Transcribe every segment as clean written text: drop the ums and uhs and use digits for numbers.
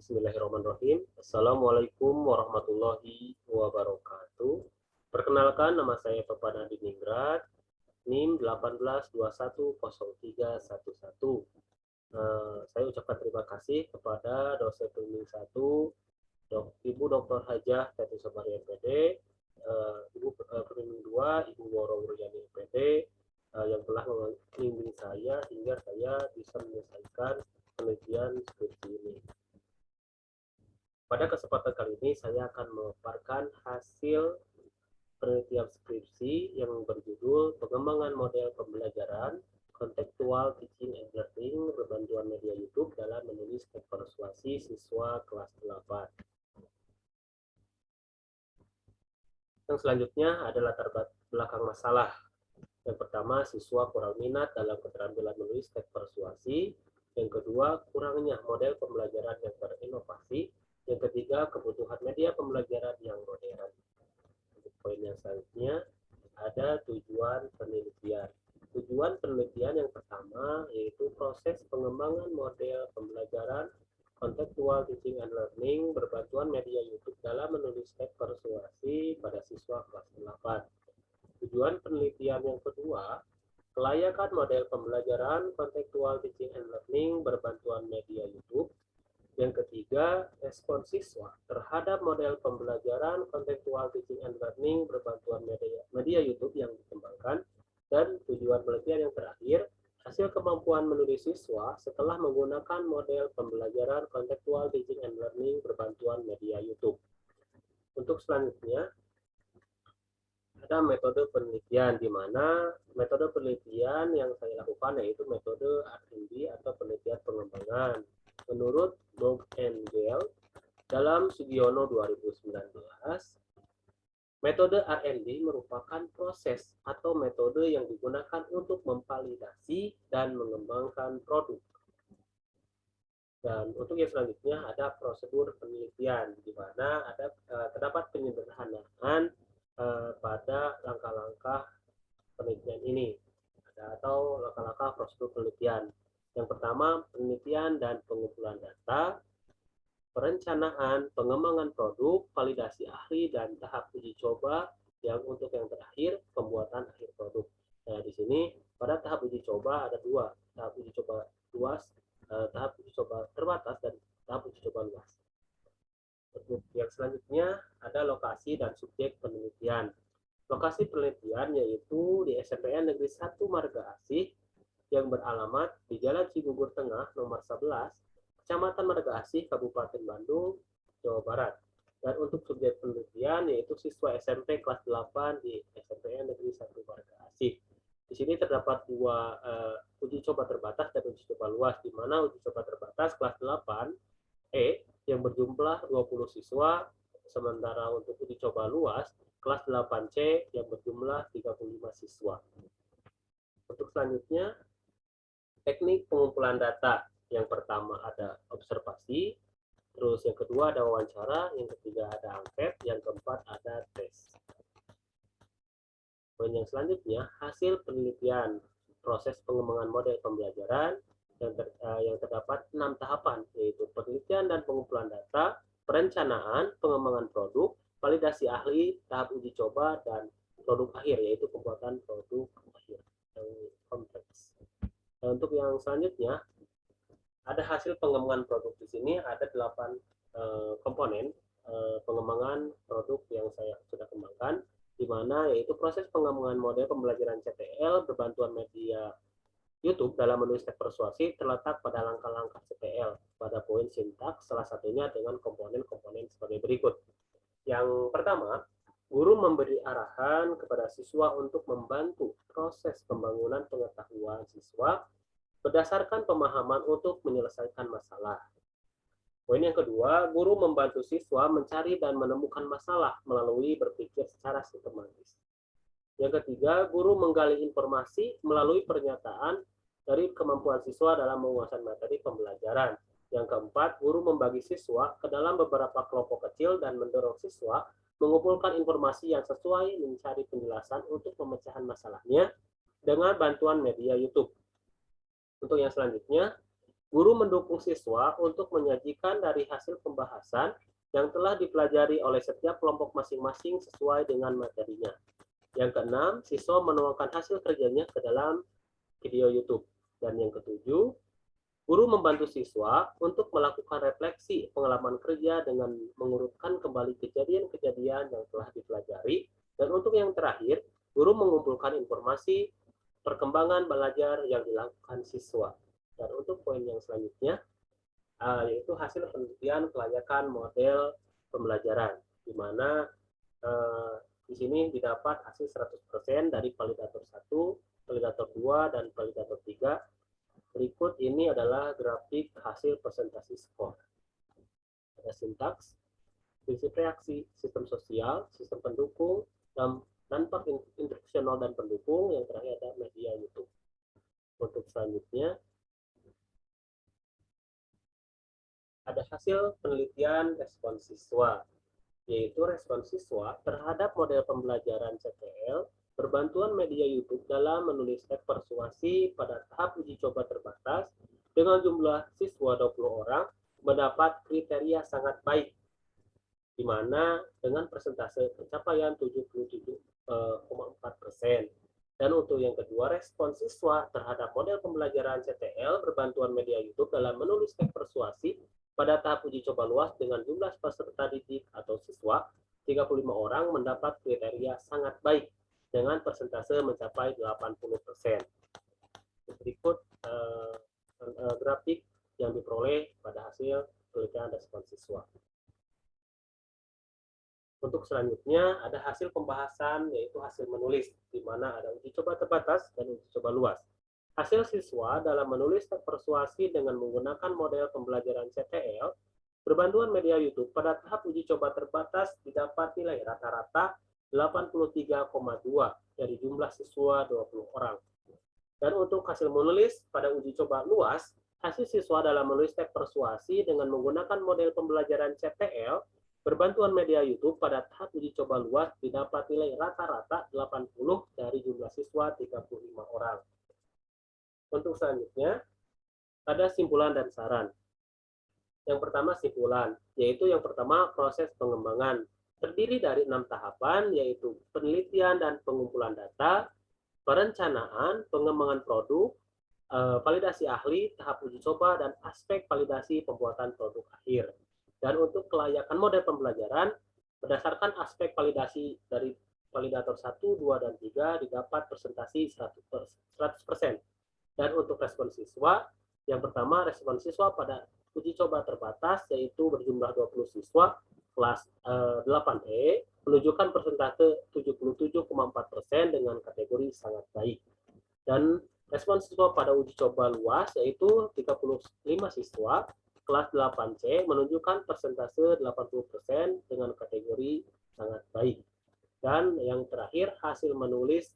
Bismillahirrahmanirrahim. Assalamualaikum warahmatullahi wabarakatuh. Perkenalkan, nama saya Topan Adiningrat, NIM 18210311. Saya ucapkan terima kasih kepada dosen pembimbing 1, Ibu Dr. Hajah Teti Sobari MPD, Ibu pembimbing 2, Ibu Woro Wuryani MPD, yang telah membimbing saya hingga saya bisa menyelesaikan penelitian skripsi ini. Pada kesempatan kali ini saya akan memaparkan hasil penelitian skripsi yang berjudul Pengembangan Model Pembelajaran Contextual Teaching and Learning berbantuan media YouTube dalam menulis teks persuasi siswa kelas 8. Yang selanjutnya adalah latar belakang masalah. Yang pertama, siswa kurang minat dalam keterampilan menulis teks persuasi. Yang kedua, kurangnya model pembelajaran yang berinovasi. Yang ketiga, kebutuhan media pembelajaran yang modern. Untuk poin yang selanjutnya, ada tujuan penelitian. Tujuan penelitian yang pertama yaitu proses pengembangan model pembelajaran contextual teaching and learning berbantuan media YouTube dalam menulis teks persuasi pada siswa kelas 8. Tujuan penelitian yang kedua, kelayakan model pembelajaran contextual teaching and learning berbantuan media YouTube. Yang ketiga, respon siswa terhadap model pembelajaran contextual teaching and learning berbantuan media YouTube yang dikembangkan. Dan tujuan penelitian yang terakhir, hasil kemampuan menulis siswa setelah menggunakan model pembelajaran contextual teaching and learning berbantuan media YouTube. Untuk selanjutnya, ada metode penelitian, di mana metode penelitian yang saya lakukan yaitu metode R&D atau penelitian pengembangan. Menurut Boog and Gale dalam Sugiono 2019, metode R&D merupakan proses atau metode yang digunakan untuk memvalidasi dan mengembangkan produk. Dan untuk yang selanjutnya ada prosedur penelitian, di mana terdapat penyederhanaan pada langkah-langkah penelitian ini atau langkah-langkah prosedur penelitian. Yang pertama, penelitian dan pengumpulan data, perencanaan, pengembangan produk, validasi ahli, dan tahap uji coba, yang untuk yang terakhir, pembuatan akhir produk. Nah, di sini pada tahap uji coba ada dua, tahap uji coba luas, tahap uji coba terbatas, dan tahap uji coba luas. Untuk yang selanjutnya ada lokasi dan subjek penelitian. Lokasi penelitian yaitu di SMPN Negeri 1 Marga Asih yang beralamat di Jalan Cigugur Tengah nomor 11, Kecamatan Marga Asih, Kabupaten Bandung, Jawa Barat. Dan untuk subjek penelitian yaitu siswa SMP kelas 8 di SMPN Negeri 1 Marga Asih. Di sini terdapat dua uji coba terbatas dan uji coba luas, di mana uji coba terbatas kelas 8E yang berjumlah 20 siswa, sementara untuk uji coba luas kelas 8C yang berjumlah 35 siswa. Untuk selanjutnya, teknik pengumpulan data. Yang pertama ada observasi, terus yang kedua ada wawancara, yang ketiga ada angket, yang keempat ada tes. Poin yang selanjutnya, hasil penelitian, proses pengembangan model pembelajaran yang terdapat 6 tahapan, yaitu penelitian dan pengumpulan data, perencanaan, pengembangan produk, validasi ahli, tahap uji coba, dan produk akhir, yaitu pembuatan produk akhir yang kompleks. Dan untuk yang selanjutnya, ada hasil pengembangan produk. Di sini ada 8 komponen pengembangan produk yang saya sudah kembangkan, di mana yaitu proses pengembangan model pembelajaran CTL berbantuan media YouTube dalam menulis teks persuasi terletak pada langkah-langkah CTL pada poin sintaks, salah satunya dengan komponen-komponen sebagai berikut. Yang pertama, guru memberi arahan kepada siswa untuk membantu proses pembangunan pengetahuan siswa berdasarkan pemahaman untuk menyelesaikan masalah. Poin yang kedua, guru membantu siswa mencari dan menemukan masalah melalui berpikir secara sistematis. Yang ketiga, guru menggali informasi melalui pernyataan dari kemampuan siswa dalam menguasai materi pembelajaran. Yang keempat, guru membagi siswa ke dalam beberapa kelompok kecil dan mendorong siswa mengumpulkan informasi yang sesuai mencari penjelasan untuk pemecahan masalahnya dengan bantuan media YouTube. Untuk yang selanjutnya, Guru mendukung siswa untuk menyajikan dari hasil pembahasan yang telah dipelajari oleh setiap kelompok masing-masing sesuai dengan materinya. Yang keenam, siswa menuangkan hasil kerjanya ke dalam video YouTube. Dan yang ketujuh, guru membantu siswa untuk melakukan refleksi pengalaman kerja dengan mengurutkan kembali kejadian-kejadian yang telah dipelajari. Dan untuk yang terakhir, guru mengumpulkan informasi perkembangan belajar yang dilakukan siswa. Dan untuk poin yang selanjutnya, yaitu hasil penelitian kelayakan model pembelajaran, di mana di sini didapat hasil 100% dari validator 1, validator 2, dan validator 3. Berikut ini adalah grafik hasil presentasi skor. Ada sintaks, prinsip reaksi, sistem sosial, sistem pendukung, dan dampak instruksional dan pendukung. Yang terakhir ada media YouTube. Untuk selanjutnya, ada hasil penelitian respon siswa, yaitu respon siswa terhadap model pembelajaran CTL berbantuan media YouTube dalam menulis teks persuasi pada tahap uji coba terbatas dengan jumlah siswa 20 orang mendapat kriteria sangat baik, di mana dengan persentase pencapaian 77,4%. Dan untuk yang kedua, respon siswa terhadap model pembelajaran CTL berbantuan media YouTube dalam menulis teks persuasi pada tahap uji coba luas dengan jumlah peserta didik atau siswa 35 orang mendapat kriteria sangat baik dengan persentase mencapai 80%. Berikut grafik yang diperoleh pada hasil penelitian respon siswa. Untuk selanjutnya ada hasil pembahasan, yaitu hasil menulis, di mana ada uji coba terbatas dan uji coba luas. Hasil siswa dalam menulis teks persuasi dengan menggunakan model pembelajaran CTL berbantuan media YouTube pada tahap uji coba terbatas didapat nilai rata-rata 83,2 dari jumlah siswa 20 orang. Dan untuk hasil menulis pada uji coba luas, hasil siswa dalam menulis teks persuasi dengan menggunakan model pembelajaran CTL berbantuan media YouTube pada tahap uji coba luas didapat nilai rata-rata 80 dari jumlah siswa 35 orang. Untuk selanjutnya, ada simpulan dan saran. Yang pertama simpulan, yaitu yang pertama proses pengembangan. Terdiri dari 6 tahapan, yaitu penelitian dan pengumpulan data, perencanaan, pengembangan produk, validasi ahli, tahap uji coba, dan aspek validasi pembuatan produk akhir. Dan untuk kelayakan model pembelajaran, berdasarkan aspek validasi dari validator 1, 2, dan 3 didapat presentasi 100%. Dan untuk respon siswa, yang pertama respon siswa pada uji coba terbatas, yaitu berjumlah 20 siswa, kelas 8E, menunjukkan persentase 77,4% dengan kategori sangat baik. Dan respon siswa pada uji coba luas, yaitu 35 siswa, kelas 8C menunjukkan persentase 80% dengan kategori sangat baik. Dan yang terakhir, hasil menulis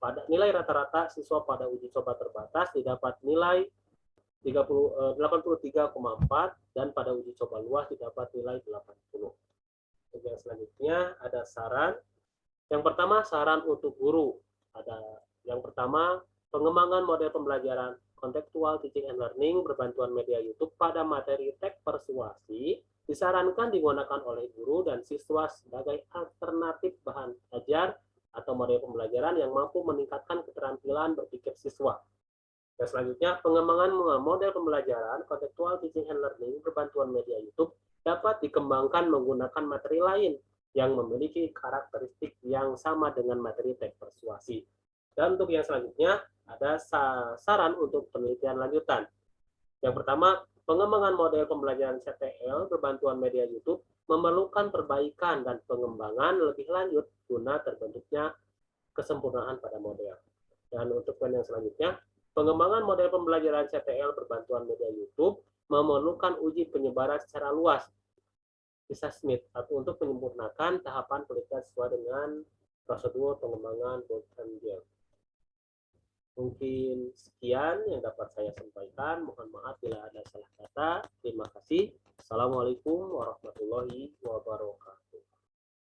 pada nilai rata-rata siswa pada uji coba terbatas didapat nilai 83,4 dan pada uji coba luas didapat nilai 80. Yang selanjutnya ada saran. Yang pertama, saran untuk guru. Ada yang pertama, pengembangan model pembelajaran contextual teaching and learning berbantuan media YouTube pada materi teks persuasi disarankan digunakan oleh guru dan siswa sebagai alternatif bahan ajar atau model pembelajaran yang mampu meningkatkan keterampilan berpikir siswa. Dan selanjutnya, pengembangan model pembelajaran contextual teaching and learning berbantuan media YouTube dapat dikembangkan menggunakan materi lain yang memiliki karakteristik yang sama dengan materi teks persuasi. Dan untuk yang selanjutnya, ada saran untuk penelitian lanjutan. Yang pertama, pengembangan model pembelajaran CTL berbantuan media YouTube memerlukan perbaikan dan pengembangan lebih lanjut guna terbentuknya kesempurnaan pada model. Dan untuk poin yang selanjutnya, pengembangan model pembelajaran CTL berbantuan media YouTube memerlukan uji penyebaran secara luas bisa Smith untuk menyempurnakan tahapan penelitian sesuai dengan prosedur pengembangan Bootcamp. Mungkin sekian yang dapat saya sampaikan. Mohon maaf bila ada salah kata. Terima kasih. Assalamualaikum warahmatullahi wabarakatuh.